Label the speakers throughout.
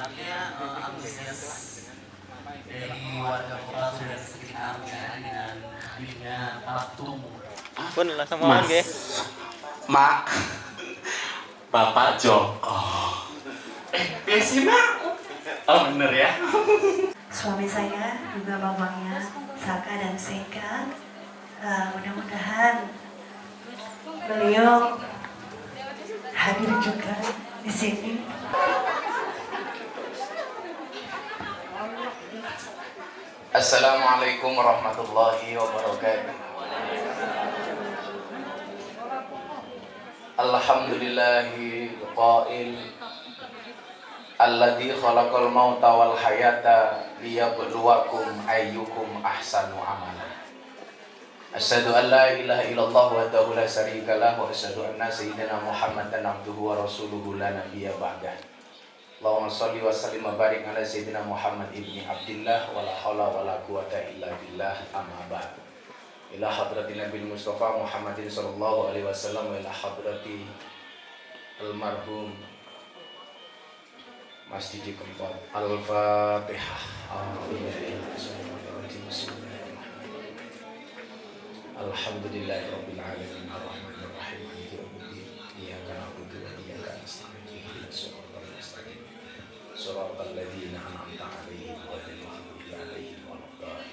Speaker 1: artinya antusias dari warga kota dan sekitarnya dengan hadirnya patung.
Speaker 2: Pun lah sama
Speaker 3: Mas,
Speaker 2: ke.
Speaker 3: Mak, Bapak Joko. Sih Mak. Oh bener ya.
Speaker 4: Suami saya juga bapaknya Saka dan Seka. Mudah-mudahan beliau hadir juga di sini.
Speaker 3: Assalamualaikum warahmatullahi wabarakatuh. Alhamdulillahi qail alladzi khalaqal mauta wal hayata liyabluwakum ayyukum ahsanu amala. Asyhadu an la ilaha illallah wahdahu la syarika lah wa asyhadu anna sayyidina Muhammadan abduhu wa rasuluhu la nabiyya ba'dah. Allahumma shalli wa sallim wa barik ala sayyidina Muhammad ibni Abdillah wa la haula wa la quwata illa billah amma ba'd. Ila hadratin Nabil Mustafa Muhammadin sallallahu alaihi wasallam wa ila hadrati almarhum Masjid Kempot. Al-Fatihah. Alhamdulillahirabbil alamin arrahmanir rahim maliki yaumiddin iyyaka na'budu wa iyyaka nasta'in ihdinas siratal mustaqim siratal ladzina an'amta 'alaihim ghairil maghdubi 'alaihim waladdallin.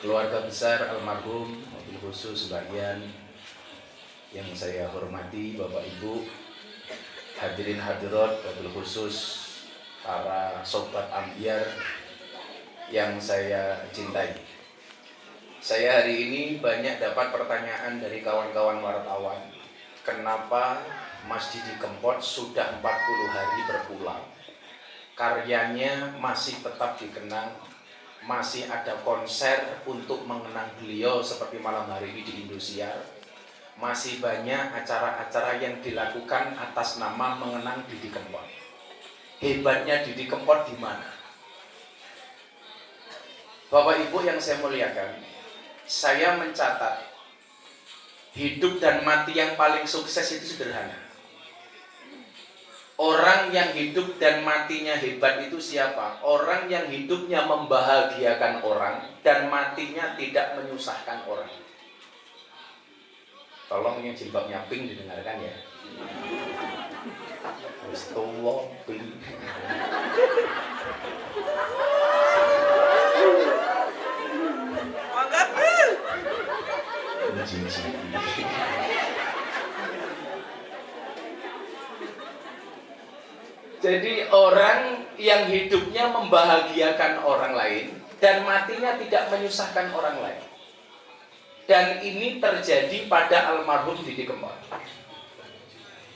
Speaker 3: Keluarga besar almarhum, wabil khusus sebagian yang saya hormati, Bapak Ibu, hadirin hadirat, wabil khusus para sobat ambiar yang saya cintai. Saya hari ini banyak dapat pertanyaan dari kawan-kawan wartawan. Kenapa Masjid Kempot sudah 40 hari berpulang? Karyanya masih tetap dikenang, masih ada konser untuk mengenang beliau seperti malam hari ini di Indosiar. Masih banyak acara-acara yang dilakukan atas nama mengenang Didi Kempot. Hebatnya Didi Kempot di mana? Bapak Ibu yang saya muliakan, saya mencatat hidup dan mati yang paling sukses itu sederhana. Orang yang hidup dan matinya hebat itu siapa? Orang yang hidupnya membahagiakan orang dan matinya tidak menyusahkan orang. Tolong yang jilbabnya pink didengarkan ya. Astagfirullah pink. Jadi orang yang hidupnya membahagiakan orang lain dan matinya tidak menyusahkan orang lain. Dan ini terjadi pada almarhum Didi Kempot.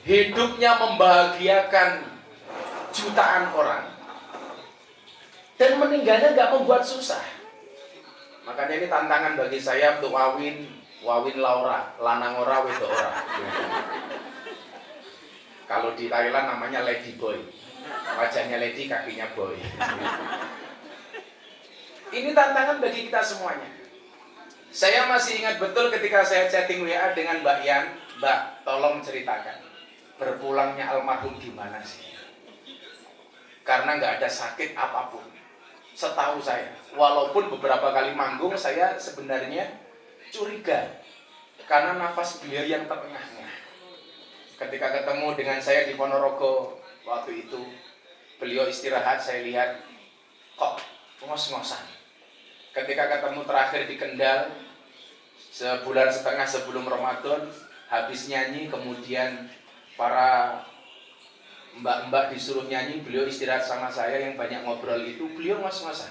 Speaker 3: Hidupnya membahagiakan jutaan orang dan meninggalnya nggak membuat susah. Makanya ini tantangan bagi saya untuk Wawin Laura, lanang ora wedok ora. Kalau di Thailand namanya Lady Boy. Wajahnya Lady, kakinya Boy. Ini tantangan bagi kita semuanya. Saya masih ingat betul ketika saya chatting WA dengan Mbak Yan, Mbak, tolong ceritakan berpulangnya almarhum gimana sih? Karena nggak ada sakit apapun. Setahu saya, walaupun beberapa kali manggung saya sebenarnya curiga karena nafas beliau yang terengah-engah. Ketika ketemu dengan saya di Ponorogo waktu itu, beliau istirahat, saya lihat kok ngos-ngosan. Ketika ketemu terakhir di Kendal sebulan setengah sebelum Ramadan, habis nyanyi kemudian para mbak-mbak disuruh nyanyi, beliau istirahat sama saya yang banyak ngobrol itu, beliau ngos-ngosan.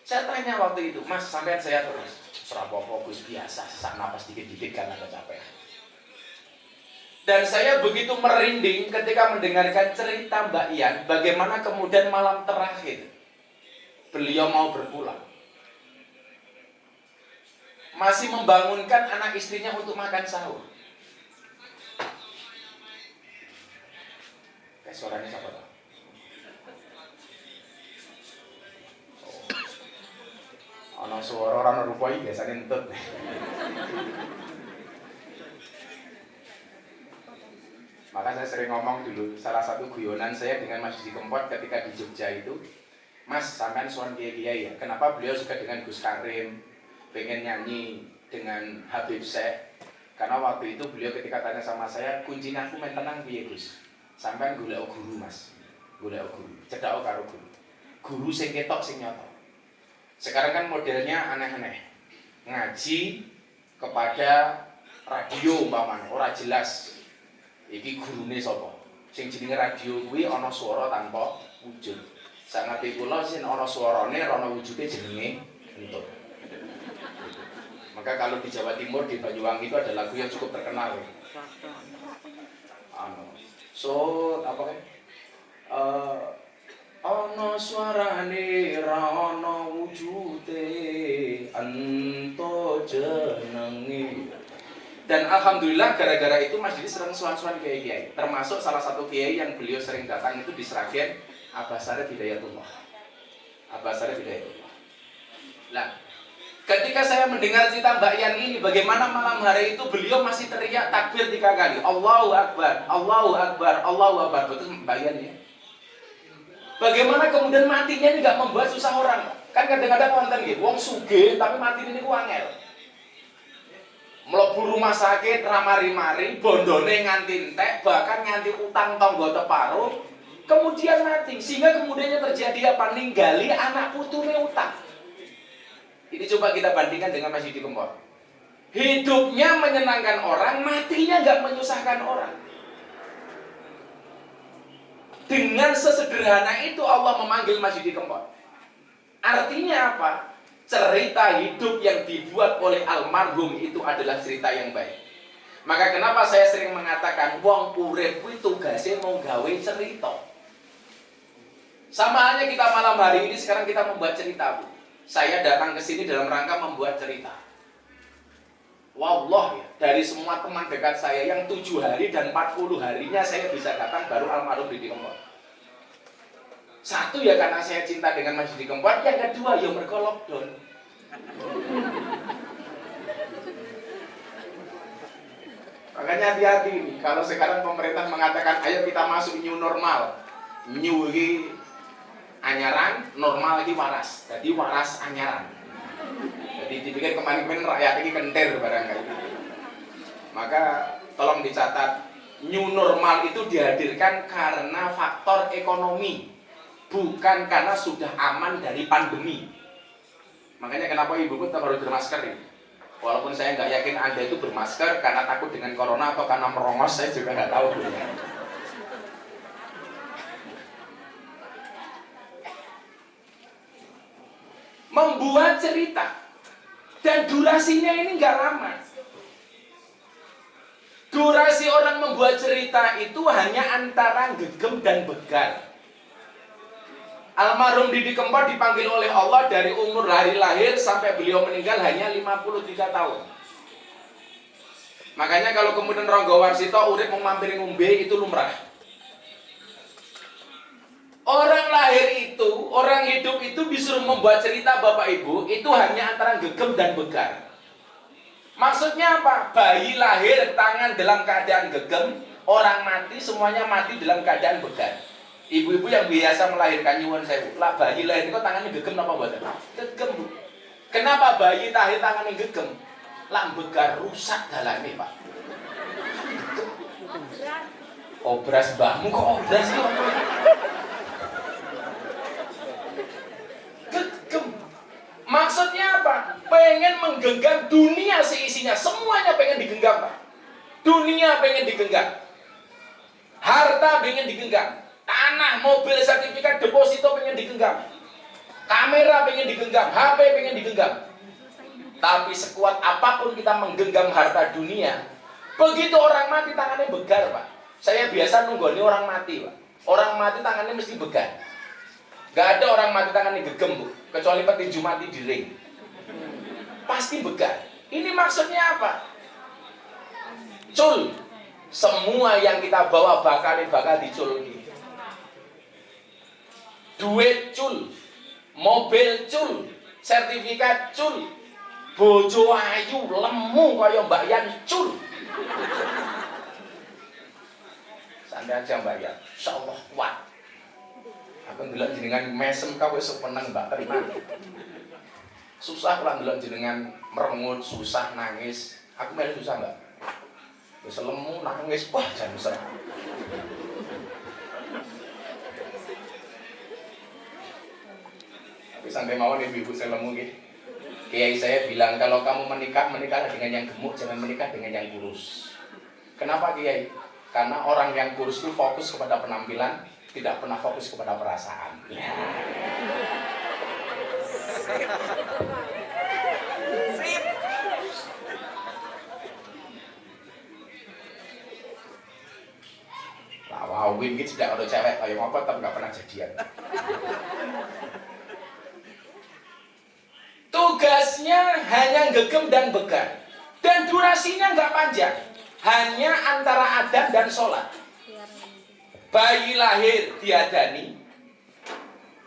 Speaker 3: Saya tanya waktu itu, Mas, sampean saya terus serapopo Gus biasa, sesak napas dikit-dikit karena kecapean. Dan saya begitu merinding ketika mendengarkan cerita Mbak Ian, bagaimana kemudian malam terakhir beliau mau berpulang. Masih membangunkan anak istrinya untuk makan sahur. Suaranya siapa Pak? Ana suara ora ana rupa iki biasane entut. Maka saya sering ngomong dulu, salah satu guyonan saya dengan Mas Didi Kempot ketika di Jogja itu, Mas, sampean sowan kiai-kiai ya, kenapa beliau suka dengan Gus Karim, pengen nyanyi dengan Habib Syekh? Karena waktu itu beliau ketika tanya sama saya, kuncinya aku main tenang piye Gus? Sampean golek guru Mas, golek guru, cedhak karo guru. Guru sing ketok sing nyoto. Sekarang kan modelnya aneh-aneh, ngaji kepada radio umpamanya, ora jelas. Iki gurune sapa? Sing jenenge radio kuwi ana swara tanpa wujud. Sak ngerti kula sing ana swarane ana wujude jenenge entut. Maka kalau di Jawa Timur di Banyuwangi itu ada lagu yang cukup terkenal. Apa kan? Ana swarane ra ana wujude entut jenenge. Dan alhamdulillah gara-gara itu Mas Didi sering sowan-sowan kiai-kiai. Termasuk salah satu kiai yang beliau sering datang itu di Sragen, Abah Syarif Hidayatullah. Abah Syarif Hidayatullah. Nah, ketika saya mendengar cerita Mbak Yan ini, bagaimana malam hari itu beliau masih teriak takbir 3 kali. Allahu Akbar, Allahu Akbar, Allahu Akbar. Betul Mbak Yan ya? Bagaimana kemudian matinya ini nggak membuat susah orang? Kan kadang-kadang wonten nggih, wong sugih tapi mati ini ku angel. Mlebu rumah sakit ramari-mari, bondone nganti entek, bahkan nganti utang tangga teparo, kemudian mati. Sehingga kemudiannya terjadi apa? Ninggali anak putune utang. Ini coba kita bandingkan dengan Mas Didi Kempot. Hidupnya menyenangkan orang, matinya nggak menyusahkan orang. Dengan sesederhana itu Allah memanggil Mas Didi Kempot. Artinya apa? Cerita hidup yang dibuat oleh almarhum itu adalah cerita yang baik. Maka kenapa saya sering mengatakan wong urip kuwi tugase mau gawe cerita. Sama halnya kita malam hari ini sekarang kita membuat cerita, Bu. Saya datang ke sini dalam rangka membuat cerita. Wallah ya, dari semua teman dekat saya yang 7 hari dan 40 harinya saya bisa datang baru almarhum Didi Kempot. Satu ya karena saya cinta dengan Mas Didi Kempot, yang kedua ya mergo lockdown. Makanya hati-hati nih, kalau sekarang pemerintah mengatakan ayo kita masuk new normal. New ini anyaran, normal lagi waras. Jadi waras anyaran. Jadi dipikir kemarin-kemarin rakyat ini kentir barangkali. Maka tolong dicatat, new normal itu dihadirkan karena faktor ekonomi, bukan karena sudah aman dari pandemi. Makanya kenapa ibu tetap harus bermasker ini. Walaupun saya nggak yakin Anda itu bermasker karena takut dengan corona atau karena merongos, saya juga nggak tahu. Membuat cerita dan durasinya ini nggak lama. Durasi orang membuat cerita itu hanya antara gegem dan begal. Almarhum Didi Kempot dipanggil oleh Allah dari umur hari lahir sampai beliau meninggal hanya 53 tahun. Makanya kalau kemudian Ronggo Warsito urip mau mampir ngombe itu lumrah. Orang lahir itu, orang hidup itu disuruh membuat cerita Bapak Ibu itu hanya antara gegem dan begal. Maksudnya apa? Bayi lahir tangan dalam keadaan gegem, orang mati semuanya mati dalam keadaan begal. Ibu-ibu yang biasa melahirkan nyuwun sewu, lah bayi lahir itu tangannya gegem apa mboten? Gegem, Bu. Kenapa bayi lahir tangannya gegem? Lah begar rusak dalane, Pak. Obras mbahmu kok obras iki apa? Gegem. Maksudnya apa? Pengen menggenggam dunia seisinya, semuanya pengen digenggam, Pak. Dunia pengen digenggam. Harta pengen digenggam. Tanah, mobil, sertifikat, deposito pengen digenggam. Kamera pengen digenggam, HP pengen digenggam. Tapi sekuat apapun kita menggenggam harta dunia, begitu orang mati tangannya begal, Pak. Saya biasa nunggoni orang mati, Pak. Orang mati tangannya mesti begal. Gak ada orang mati tangannya gegem, Bu. Kecuali petinju mati di ring. Pasti begal. Ini maksudnya apa? Cul. Semua yang kita bawa bakal dicul. Duit cul, mobil cul, sertifikat cul, bojo ayu lemu kaya Mbak Yan cul. santai aja Mbak ya. Insyaallah kuat. Aku ndelok jenengan mesem kau wis peneng Mbak terima. Susah lah ndelok jenengan merengut, susah nangis. Aku melu susah Mbak. Wis lemu nangis wah jan besar. Tapi sampai mawon ibu saya lemu nggih. Kiai saya bilang kalau kamu menikah, menikahlah dengan yang gemuk, jangan menikah dengan yang kurus. Kenapa Kiai? Karena orang yang kurus itu fokus kepada penampilan, tidak pernah fokus kepada perasaan. Ya. Sip. Lah wow, Win gitu tidak ada cewek, ayo apa tapi nggak pernah jadian. Tugasnya hanya gegem dan began, dan durasinya nggak panjang, hanya antara adzan dan sholat. Bayi lahir diadani,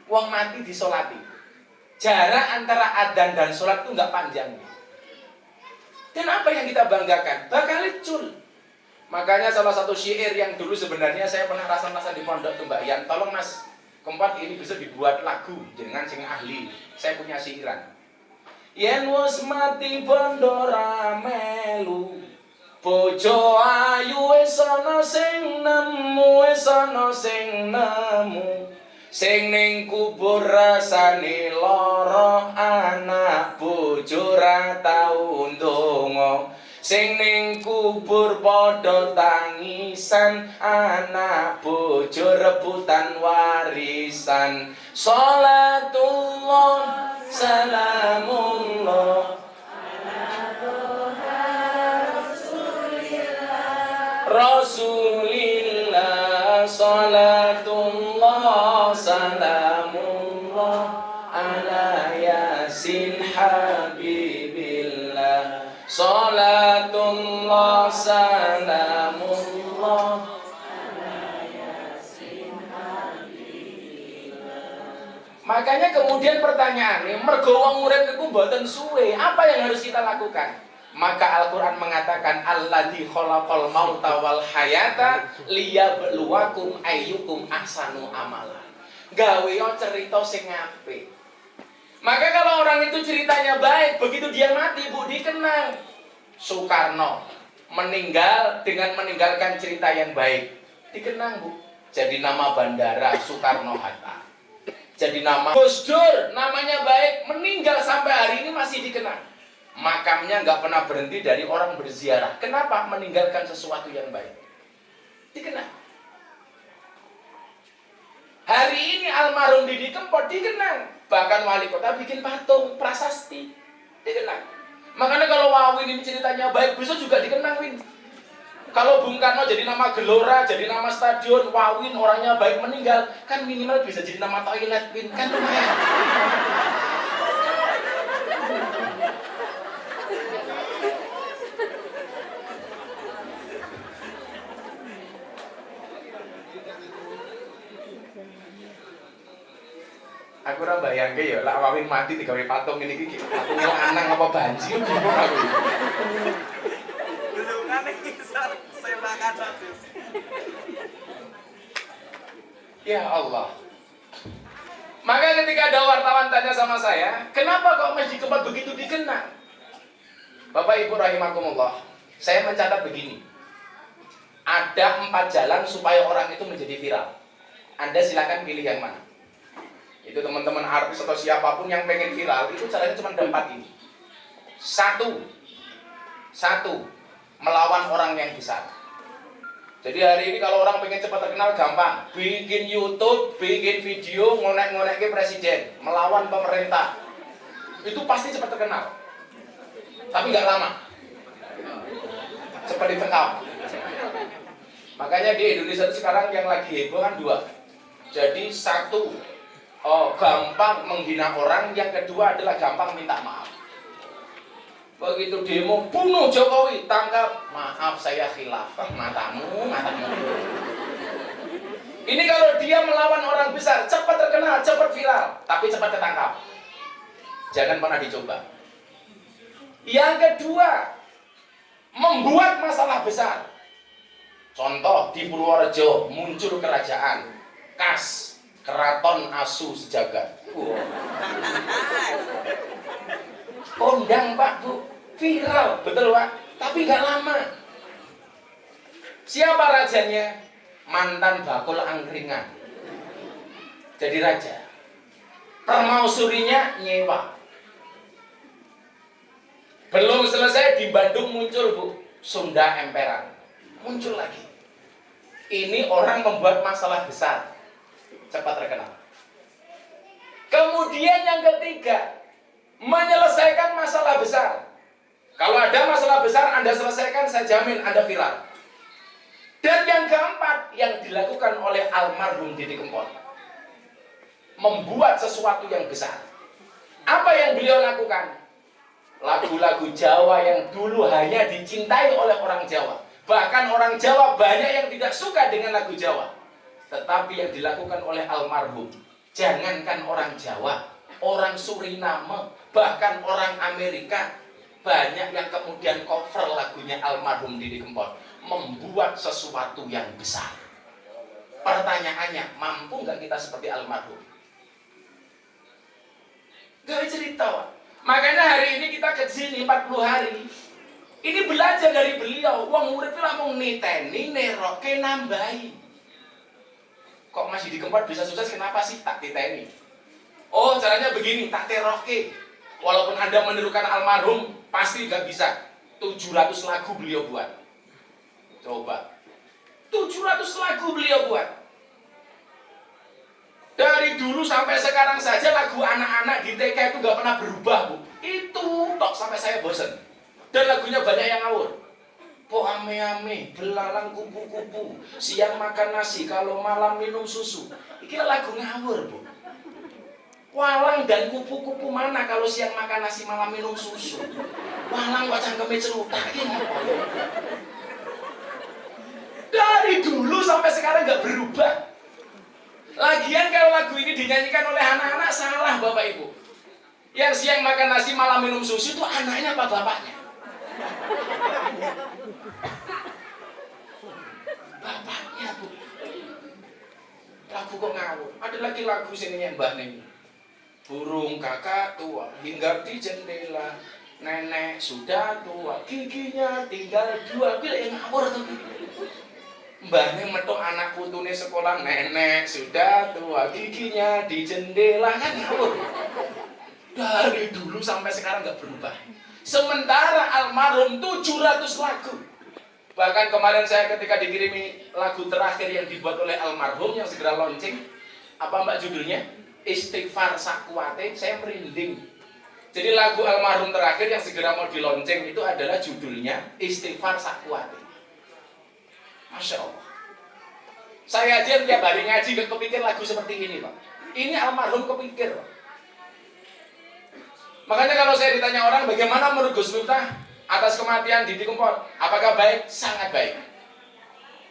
Speaker 3: wong mati disolati. Jarak antara adzan dan sholat itu nggak panjang. Dan apa yang kita banggakan? Bakal licul. Makanya salah satu syair yang dulu sebenarnya saya pernah rasa-rasa di pondok tuh Mbak Yan, tolong Mas Kompat ini bisa dibuat lagu dengan sing ahli. Saya punya syairan. Yen wis mati bondora melu, bojo ayu wis ana sing nemu, wis ana sing nemu. Sing ning kubur rasane lara, anak bojo ra tau ndonga. Sing ning kubur padha tangisan, anak bojo rebutan warisan. Salatullah salamullah Rasulillah, salatullah salamullah ala yasin habibillah. Salatullah salamullah ala yasin habibillah. Makanya kemudian pertanyaannya, mergo wong urip iku mboten suwe, apa yang harus kita lakukan? Maka Al-Quran mengatakan alladzi khalaqal mauta wal hayata liyabluwakum ayyukum ahsanu amala. Gawe yo cerita sing apik. Maka kalau orang itu ceritanya baik, begitu dia mati Bu dikenang. Soekarno meninggal dengan meninggalkan cerita yang baik. Dikenang Bu. Jadi nama bandara Soekarno Hatta. Jadi nama Gus Dur namanya baik, meninggal sampai hari ini masih dikenang. Makamnya nggak pernah berhenti dari orang berziarah. Kenapa? Meninggalkan sesuatu yang baik. Dikenang. Hari ini almarhum Didi Kempot dikenang. Bahkan wali kota bikin patung prasasti. Dikenang. Makanya kalau Wawin ini ceritanya baik, bisa juga dikenang Win. Kalau Bung Karno jadi nama Gelora, jadi nama stadion, Wawin orangnya baik meninggal, kan minimal bisa jadi nama toilet Win, kan lumayan. Aku ora bayangke ya, lek Wawin mati digawe patung ngene iki, patunge lanang apa banji bingung aku. Dulungane kisah selakan satu. Ya Allah. Maka ketika ada wartawan tanya sama saya, kenapa kok Masjid Kempot begitu dikenang? Bapak Ibu rahimakumullah, saya mencatat begini. Ada 4 jalan supaya orang itu menjadi viral. Anda silakan pilih yang mana. Itu teman-teman artis atau siapapun yang pengen viral, itu caranya cuma ada 4 ini. Satu, melawan orang yang besar. Jadi hari ini kalau orang pengen cepat terkenal gampang, bikin YouTube, bikin video, ngonek-ngonek ke presiden, melawan pemerintah. Itu pasti cepat terkenal. Tapi nggak lama. Cepat ditangkap. Makanya di Indonesia itu sekarang yang lagi heboh kan 2. Jadi satu, gampang menghina orang, yang kedua adalah gampang minta maaf. Begitu demo, bunuh Jokowi, tangkap, maaf saya khilaf, matamu. Ini kalau dia melawan orang besar, cepat terkenal, cepat viral, tapi cepat ketangkap. Jangan pernah dicoba. Yang kedua, membuat masalah besar. Contoh di Purworejo muncul kerajaan Kas, Keraton Asu Sejagat. Kondang Pak Bu, viral, betul Pak, tapi nggak lama. Siapa rajanya? Mantan bakul angkringan. Jadi raja. Permausurinya nyewa. Belum selesai di Bandung muncul Bu, Sunda Emperan. Muncul lagi. Ini orang membuat masalah besar. Cepat terkenal. Kemudian yang ketiga, menyelesaikan masalah besar. Kalau ada masalah besar Anda selesaikan, saya jamin Anda viral. Dan yang keempat yang dilakukan oleh almarhum Didi Kempot, membuat sesuatu yang besar. Apa yang beliau lakukan? Lagu-lagu Jawa yang dulu hanya dicintai oleh orang Jawa. Bahkan orang Jawa banyak yang tidak suka dengan lagu Jawa. Tetapi yang dilakukan oleh almarhum, jangankan orang Jawa, orang Suriname, bahkan orang Amerika, banyak yang kemudian cover lagunya almarhum Didi Kempot, membuat sesuatu yang besar. Pertanyaannya, mampu nggak kita seperti almarhum? Gak cerita, Pak. Makanya hari ini kita ke sini 40 hari. Ini belajar dari beliau. Wong murid lah mau niteni, neroke, nambahi. Kok masih Didi Kempot bisa sukses? Kenapa sih tak titeni? Oh, caranya begini, tak teroke. Walaupun Anda menirukan almarhum, pasti nggak bisa. 700 lagu beliau buat. Coba. 700 lagu beliau buat. Dari dulu sampai sekarang saja lagu anak-anak di TK itu nggak pernah berubah, Bu. Itu tok sampai saya bosen. Dan lagunya banyak yang ngawur. Po ame-ame, belalang kupu-kupu, siang makan nasi, kalau malam minum susu. Ini lagu ngawur, Bu. Walang dan kupu-kupu mana kalau siang makan nasi, malam minum susu? Walang wajah cangkeme celutak ini. Dari dulu sampai sekarang nggak berubah. Lagian kalau lagu ini dinyanyikan oleh anak-anak, salah Bapak Ibu. Yang siang makan nasi malam minum susu itu anaknya apa bapaknya? Bapaknya, Bu. Lagu kok ngawur. Ada lagi lagu sininya Mbak Neni. Burung kakak tua hinggap di jendela, nenek sudah tua giginya tinggal 2. Bila yang ngawur tuh. Mbahnya metok anak putune sekolah, nenek sudah tua giginya di jendela, kan ngawur. Dari dulu sampai sekarang nggak berubah. Sementara almarhum 700 lagu. Bahkan kemarin saya ketika dikirimi lagu terakhir yang dibuat oleh almarhum yang segera launching, apa Mbak judulnya? Istighfar Sakuate, saya merinding. Jadi lagu almarhum terakhir yang segera mau di launching itu adalah judulnya Istighfar Sakuate. Masya Allah. Saya aja tiap hari ngaji kepikir lagu seperti ini, Pak. Ini almarhum kepikir, Pak. Makanya kalau saya ditanya orang bagaimana menurut Gus Miftah atas kematian Didi Kempot, apakah baik? Sangat baik.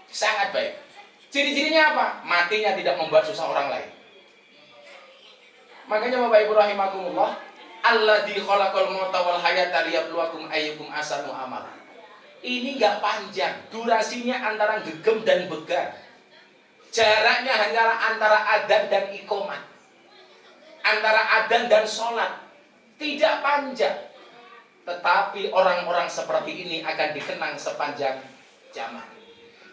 Speaker 3: Sangat baik. Ciri-cirinya apa? Matinya tidak membuat susah orang lain. Makanya Bapak Ibu rahimakumullah, alladzi khalaqal mauta wal hayata liyabluwakum ayyukum ahsanu amala. Ini nggak panjang, durasinya antara gegem dan begar. Jaraknya hanya antara adzan dan iqomah, antara adzan dan sholat. Tidak panjang. Tetapi orang-orang seperti ini akan dikenang sepanjang zaman.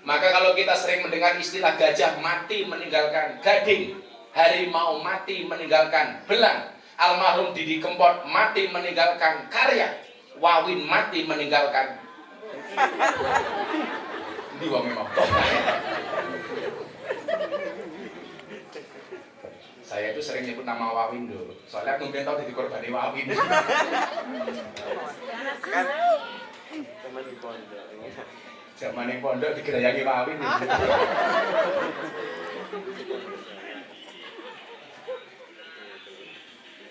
Speaker 3: Maka kalau kita sering mendengar istilah gajah mati meninggalkan gading, harimau mati meninggalkan belang, almarhum Didi Kempot mati meninggalkan karya, Wawin mati meninggalkan di wong memang. Saya itu sering nyebut nama Wawin dulu. Soalnya aku mungkin tahu jadi korbani Wawin. Zaman di pondok digerayangi Wawin.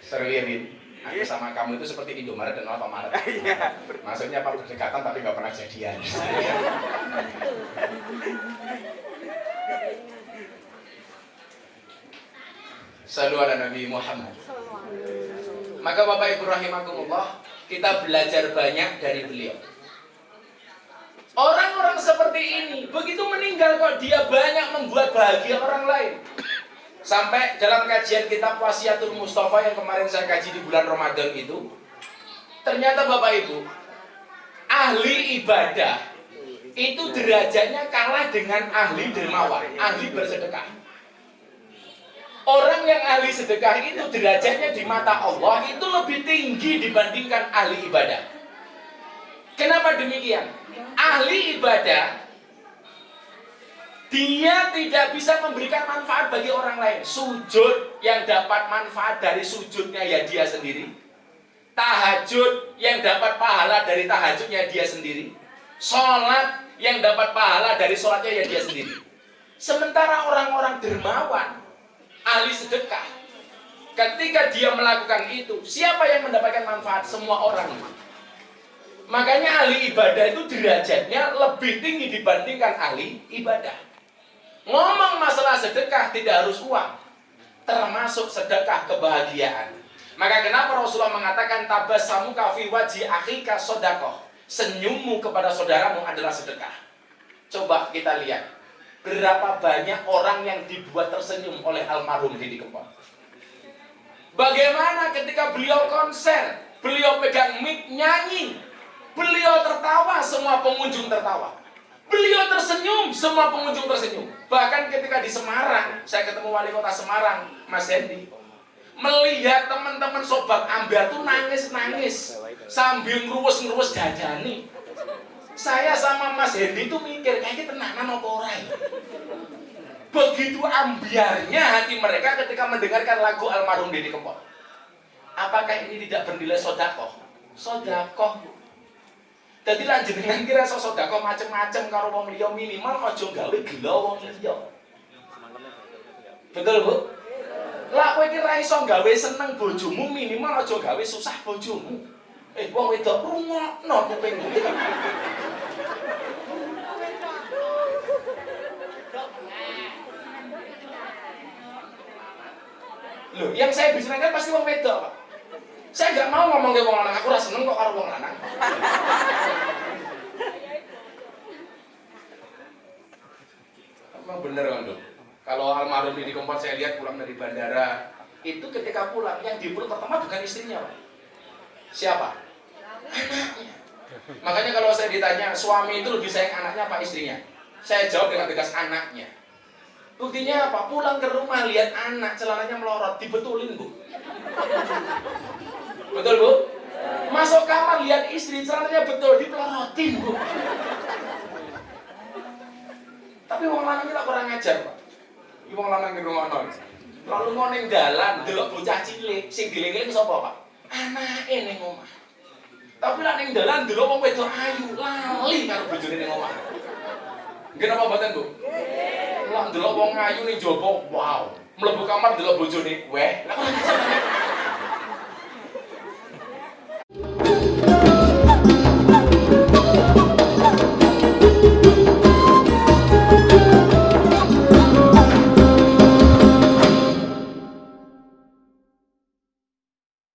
Speaker 3: Seru ya, Bin? Aku sama kamu itu seperti Indomaret dan Alfamaret. Maksudnya apa, berdekatan tapi nggak pernah jadian. Sallu ala Nabi Muhammad. Maka Bapak Ibu rahimakumullah, kita belajar banyak dari beliau. Orang-orang seperti ini begitu meninggal kok dia banyak membuat bahagia orang lain. Sampai dalam kajian kitab Wasiatul Mustafa yang kemarin saya kaji di bulan Ramadan itu, ternyata Bapak Ibu, ahli ibadah itu derajatnya kalah dengan ahli dermawan, ahli bersedekah. Orang yang ahli sedekah itu derajatnya di mata Allah itu lebih tinggi dibandingkan ahli ibadah. Kenapa demikian? Ahli ibadah dia tidak bisa memberikan manfaat bagi orang lain. Sujud yang dapat manfaat dari sujudnya ya dia sendiri. Tahajud yang dapat pahala dari tahajudnya dia sendiri. Sholat yang dapat pahala dari sholatnya ya dia sendiri. Sementara orang-orang dermawan, ahli sedekah, ketika dia melakukan itu, siapa yang mendapatkan manfaat? Semua orang. Makanya ahli ibadah itu derajatnya lebih tinggi dibandingkan ahli ibadah. Ngomong masalah sedekah tidak harus uang, termasuk sedekah kebahagiaan. Maka kenapa Rasulullah mengatakan tabassamuka fi wajhi akhika shadaqah? Senyummu kepada saudaramu adalah sedekah. Coba kita lihat berapa banyak orang yang dibuat tersenyum oleh almarhum Didi Kempot. Bagaimana ketika beliau konser, beliau pegang mic nyanyi, beliau tertawa, semua pengunjung tertawa. Beliau tersenyum, semua pengunjung tersenyum. Bahkan ketika di Semarang, saya ketemu wali kota Semarang, Mas Hendi, melihat teman-teman sobat Ambiar tuh nangis-nangis sambil ngeruwes-ngeruwes dadani. Saya sama Mas Hendi tuh mikir, kayaknya tenanan apa ora ya? Begitu ambiarnya hati mereka ketika mendengarkan lagu almarhum Didi Kempot. Apakah ini tidak bernilai sodakoh? Sodakoh. Jadi lan jenengan kira sodakoh macem-macem karo wong liya, minimal aja gawe gila wong liya. Betul, Bu? Lah kowe iki ra iso gawe seneng bojomu, minimal aja gawe susah bojomu. Wong wedok rungokno kuping. Loh, yang saya bicarakan pasti wong wedok, Pak. Saya nggak mau ngomong ke wong lanang, aku ora seneng kok karo wong lanang. Emang bener kan, Dok? Kalau almarhum Didi Kempot saya lihat pulang dari bandara, itu ketika pulang yang dipeluk pertama bukan istrinya, Pak. Siapa? Anaknya. Makanya kalau saya ditanya suami itu lebih sayang anaknya apa istrinya, saya jawab dengan tegas anaknya. Buktinya apa? Pulang ke rumah lihat anak celananya melorot, dibetulin, Bu. Betul, Bu? Masuk kamar lihat istri celananya betul, dipelorotin, Bu. Tapi wong lanang iki kurang ajar, Pak. Iki wong lanang ngrungokno. Lalu mau ning dalan delok bocah cilik, sing dieling-eling sapa, Pak? Anake ning omah. Tapi lek ning dalan delok wong wedok ayu, lali karo bojone ning omah. Nggih napa mboten, Bu? Lah delok wong ayu ning jaba, wow. Mlebu kamar delok bojone, weh. Lah kok